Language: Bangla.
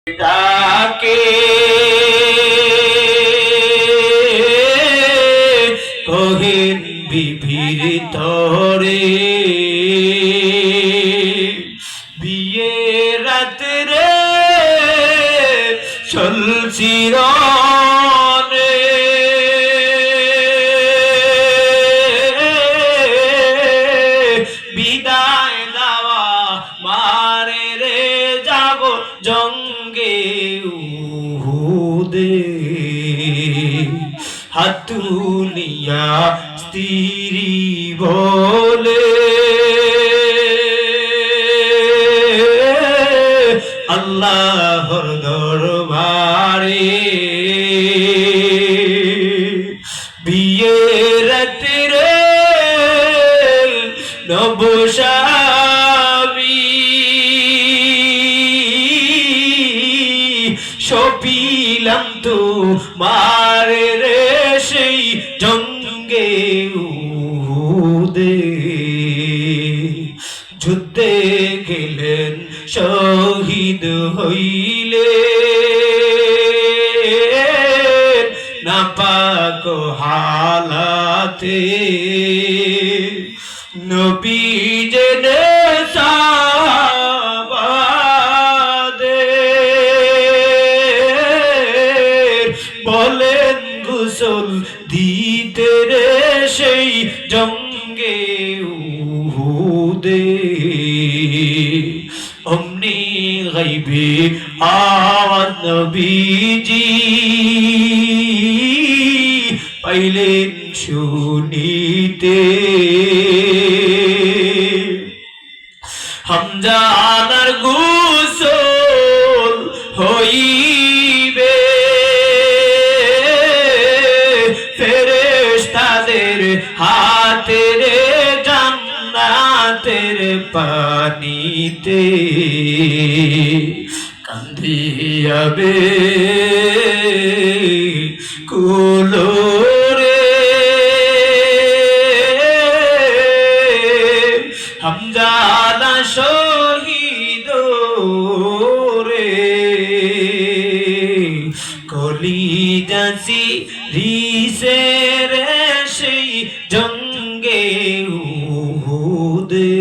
ডাকে কহিন বিবির তরে বিয়ে রাত্রে চলচিরনে বিদায় দেওয়া মারে রে যাব জঙ্গে উহুদে হাতুলিয়া স্ত্রী বলে আল্লাহর দরবারে বিয়ে রাত্রে নবশাবি সপিলাম তো মারে রে সেই জঙ্গে উহুদে যুদ্ধে গেলেন শহীদ হইলে নাপাক হালাতে নবী জেনে সাবাদে বলেন গোসল দিতে রে সেই জঙ্গে উহুদে অমনি গাইবে আওয়াজ নবীজি পাইলেন শুনিতে হামজার গোসল হইবে ফেরেশতাদের হাতে রে জান্নাতের পানিতে কান্দিয়াবে কুলোরে হামজাদা শহীদ রে কলিজাসি রিসে রে সেই জঙ্গে উহুদে।